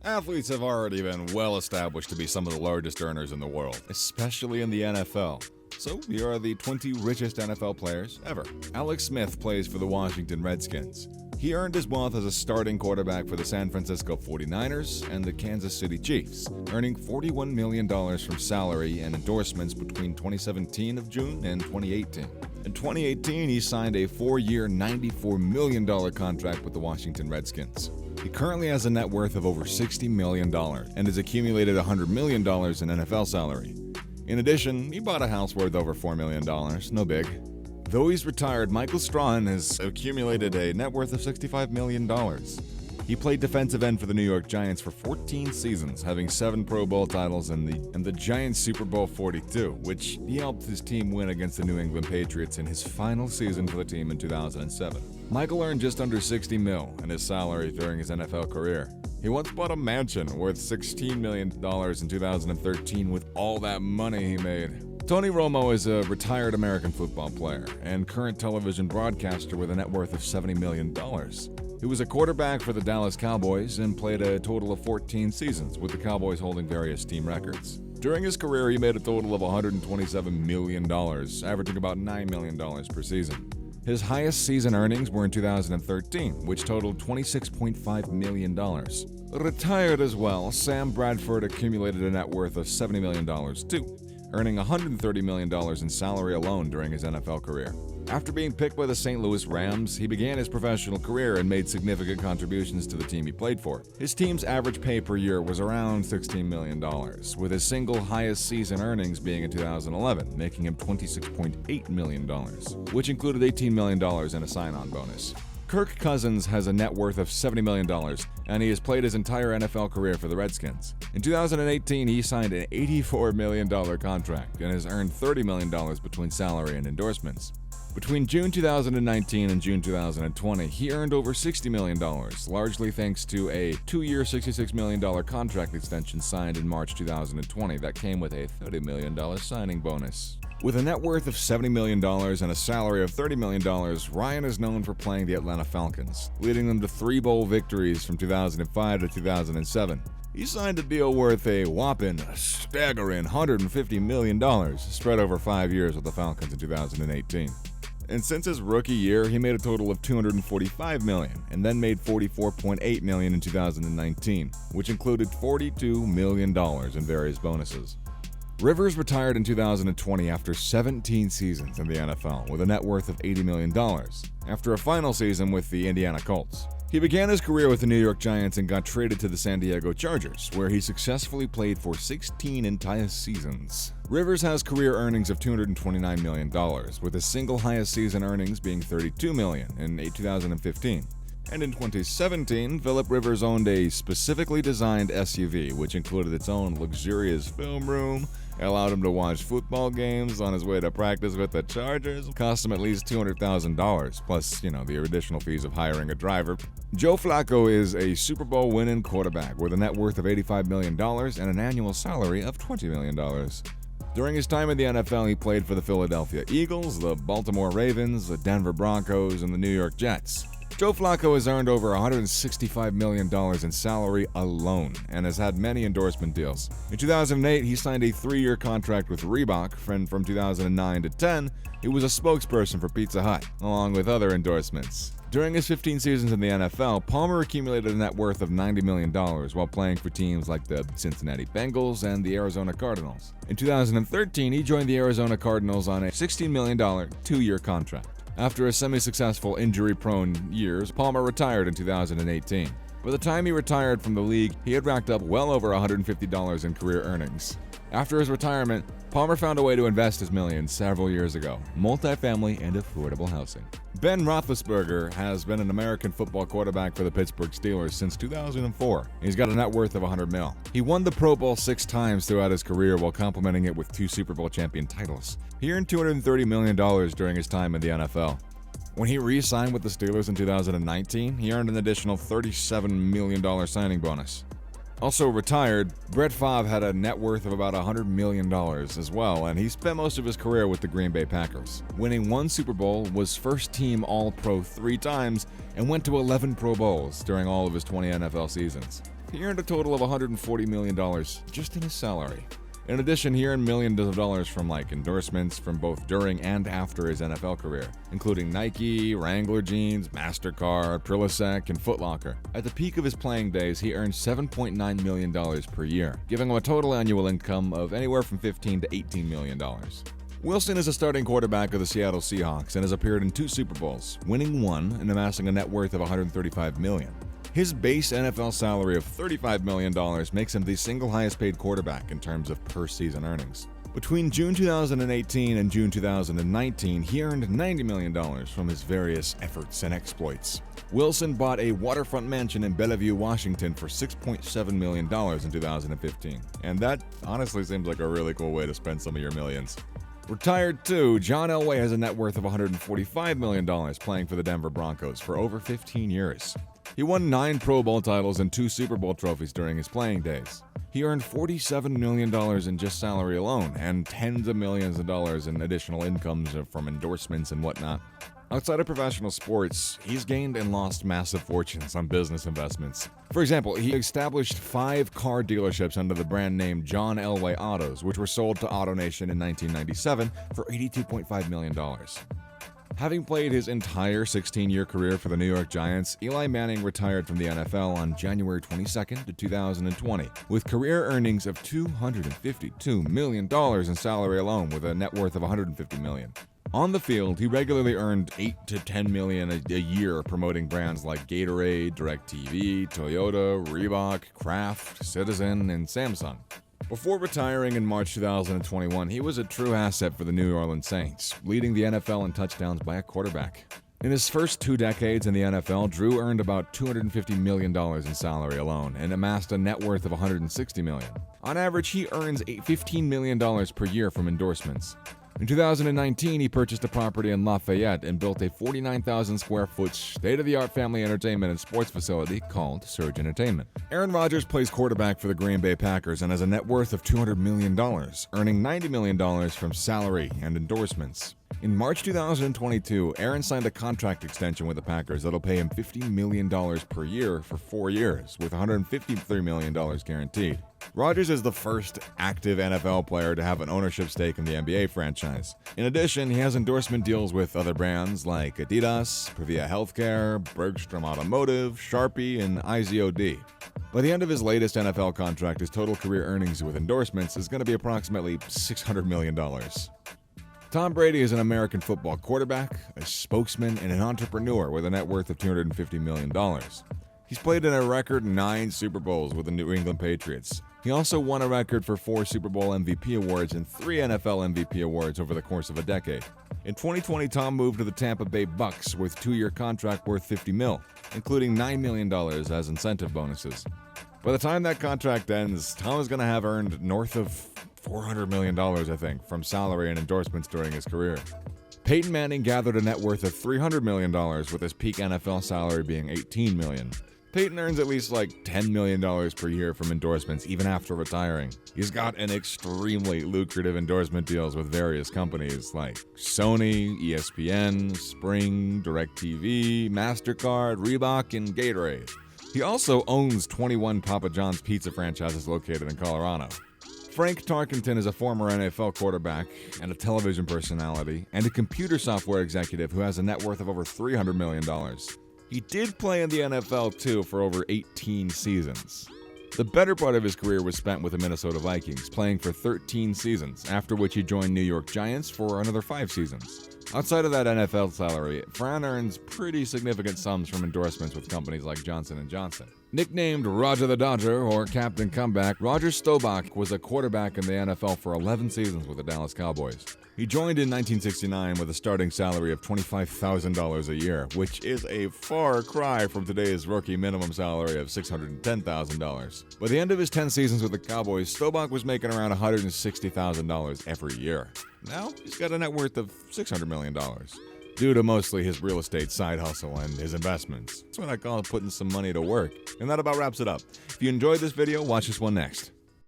Athletes have already been well established to be some of the largest earners in the world, especially in the NFL. So here are the 20 richest NFL players ever. Alex Smith plays for the Washington Redskins. He earned his wealth as a starting quarterback for the San Francisco 49ers and the Kansas City Chiefs, earning $41 million from salary and endorsements between 2017 of June and 2018. In 2018, he signed a 4-year, $94 million contract with the Washington Redskins. He currently has a net worth of over $60 million and has accumulated $100 million in NFL salary. In addition, he bought a house worth over $4 million, no big. Though he's retired, Michael Strahan has accumulated a net worth of $65 million. He played defensive end for the New York Giants for 14 seasons, having 7 Pro Bowl titles and the Giants Super Bowl 42, which he helped his team win against the New England Patriots in his final season for the team in 2007. Michael earned just under $60 million in his salary during his NFL career. He once bought a mansion worth $16 million in 2013 with all that money he made. Tony Romo is a retired American football player and current television broadcaster with a net worth of $70 million. He was a quarterback for the Dallas Cowboys and played a total of 14 seasons, with the Cowboys holding various team records. During his career, he made a total of $127 million, averaging about $9 million per season. His highest season earnings were in 2013, which totaled $26.5 million. Retired as well, Sam Bradford accumulated a net worth of $70 million too, earning $130 million in salary alone during his NFL career. After being picked by the St. Louis Rams, he began his professional career and made significant contributions to the team he played for. His team's average pay per year was around $16 million, with his single highest season earnings being in 2011, making him $26.8 million, which included $18 million in a sign-on bonus. Kirk Cousins has a net worth of $70 million, and he has played his entire NFL career for the Redskins. In 2018, he signed an $84 million contract and has earned $30 million between salary and endorsements. Between June 2019 and June 2020, he earned over $60 million, largely thanks to a 2-year, $66 million contract extension signed in March 2020 that came with a $30 million signing bonus. With a net worth of $70 million and a salary of $30 million, Ryan is known for playing the Atlanta Falcons, leading them to 3 bowl victories from 2005 to 2007. He signed a deal worth a whopping, staggering $150 million, spread over 5 years with the Falcons in 2018. And since his rookie year, he made a total of $245 million, and then made $44.8 million in 2019, which included $42 million in various bonuses. Rivers retired in 2020 after 17 seasons in the NFL with a net worth of $80 million, after a final season with the Indiana Colts. He began his career with the New York Giants and got traded to the San Diego Chargers, where he successfully played for 16 entire seasons. Rivers has career earnings of $229 million, with his single highest season earnings being $32 million in 2015. And in 2017, Phillip Rivers owned a specifically designed SUV, which included its own luxurious film room, allowed him to watch football games on his way to practice with the Chargers, cost him at least $200,000, plus, the additional fees of hiring a driver. Joe Flacco is a Super Bowl winning quarterback with a net worth of $85 million and an annual salary of $20 million. During his time in the NFL, he played for the Philadelphia Eagles, the Baltimore Ravens, the Denver Broncos, and the New York Jets. Joe Flacco has earned over $165 million in salary alone and has had many endorsement deals. In 2008, he signed a 3-year contract with Reebok, and from 2009 to 10, he was a spokesperson for Pizza Hut, along with other endorsements. During his 15 seasons in the NFL, Palmer accumulated a net worth of $90 million while playing for teams like the Cincinnati Bengals and the Arizona Cardinals. In 2013, he joined the Arizona Cardinals on a $16 million 2-year contract. After a semi-successful injury-prone years, Palmer retired in 2018. By the time he retired from the league, he had racked up well over $150 in career earnings. After his retirement, Palmer found a way to invest his millions several years ago: multifamily and affordable housing. Ben Roethlisberger has been an American football quarterback for the Pittsburgh Steelers since 2004. He's got a net worth of $100 million. He won the Pro Bowl 6 times throughout his career while complementing it with 2 Super Bowl champion titles. He earned $230 million during his time in the NFL. When he re-signed with the Steelers in 2019, he earned an additional $37 million signing bonus. Also retired, Brett Favre had a net worth of about $100 million as well, and he spent most of his career with the Green Bay Packers. Winning 1 Super Bowl, was first-team All-Pro 3 times, and went to 11 Pro Bowls during all of his 20 NFL seasons. he earned a total of $140 million just in his salary. In addition, he earned millions of dollars from endorsements from both during and after his NFL career, including Nike, Wrangler jeans, MasterCard, Prilosec, and Foot Locker. At the peak of his playing days, he earned $7.9 million per year, giving him a total annual income of anywhere from $15 to $18 million. Wilson is a starting quarterback of the Seattle Seahawks and has appeared in 2 Super Bowls, winning 1 and amassing a net worth of $135 million. His base NFL salary of $35 million makes him the single highest paid quarterback in terms of per-season earnings. Between June 2018 and June 2019, he earned $90 million from his various efforts and exploits. Wilson bought a waterfront mansion in Bellevue, Washington for $6.7 million in 2015, and that honestly seems like a really cool way to spend some of your millions. Retired too, John Elway has a net worth of $145 million playing for the Denver Broncos for over 15 years. He won 9 Pro Bowl titles and 2 Super Bowl trophies during his playing days. He earned $47 million in just salary alone, and tens of millions of dollars in additional incomes from endorsements and whatnot. Outside of professional sports, he's gained and lost massive fortunes on business investments. For example, he established 5 car dealerships under the brand name John Elway Autos, which were sold to AutoNation in 1997 for $82.5 million. Having played his entire 16-year career for the New York Giants, Eli Manning retired from the NFL on January 22, 2020, with career earnings of $252 million in salary alone, with a net worth of $150 million. On the field, he regularly earned $8 to $10 million a year promoting brands like Gatorade, DirecTV, Toyota, Reebok, Kraft, Citizen, and Samsung. Before retiring in March 2021, he was a true asset for the New Orleans Saints, leading the NFL in touchdowns by a quarterback. In his first 2 decades in the NFL, Drew earned about $250 million in salary alone and amassed a net worth of $160 million. On average, he earns $15 million per year from endorsements. In 2019, he purchased a property in Lafayette and built a 49,000 square foot state-of-the-art family entertainment and sports facility called Surge Entertainment. Aaron Rodgers plays quarterback for the Green Bay Packers and has a net worth of $200 million, earning $90 million from salary and endorsements. In March 2022, Aaron signed a contract extension with the Packers that'll pay him $50 million per year for 4 years, with $153 million guaranteed. Rodgers is the first active NFL player to have an ownership stake in the NBA franchise. In addition, he has endorsement deals with other brands like Adidas, Privia Healthcare, Bergstrom Automotive, Sharpie, and IZOD. By the end of his latest NFL contract, his total career earnings with endorsements is going to be approximately $600 million. Tom Brady is an American football quarterback, a spokesman, and an entrepreneur with a net worth of $250 million. He's played in a record 9 Super Bowls with the New England Patriots. He also won a record for 4 Super Bowl MVP awards and 3 NFL MVP awards over the course of a decade. In 2020, Tom moved to the Tampa Bay Bucks with a 2-year contract worth $50 million, including $9 million as incentive bonuses. By the time that contract ends, Tom is going to have earned north of $400 million, I think, from salary and endorsements during his career. Peyton Manning gathered a net worth of $300 million, with his peak NFL salary being $18 million. Peyton earns at least $10 million per year from endorsements even after retiring. He's got an extremely lucrative endorsement deals with various companies like Sony, ESPN, Spring, DirecTV, MasterCard, Reebok, and Gatorade. He also owns 21 Papa John's pizza franchises located in Colorado. Frank Tarkington is a former NFL quarterback and a television personality and a computer software executive who has a net worth of over $300 million. He did play in the NFL too for over 18 seasons. The better part of his career was spent with the Minnesota Vikings, playing for 13 seasons, after which he joined New York Giants for another 5 seasons. Outside of that NFL salary, Fran earns pretty significant sums from endorsements with companies like Johnson & Johnson. Nicknamed Roger the Dodger or Captain Comeback, Roger Stobach was a quarterback in the NFL for 11 seasons with the Dallas Cowboys. He joined in 1969 with a starting salary of $25,000 a year, which is a far cry from today's rookie minimum salary of $610,000. By the end of his 10 seasons with the Cowboys, Stobach was making around $160,000 every year. Now, he's got a net worth of $600 million, due to mostly his real estate side hustle and his investments. That's what I call putting some money to work. And that about wraps it up. If you enjoyed this video, watch this one next.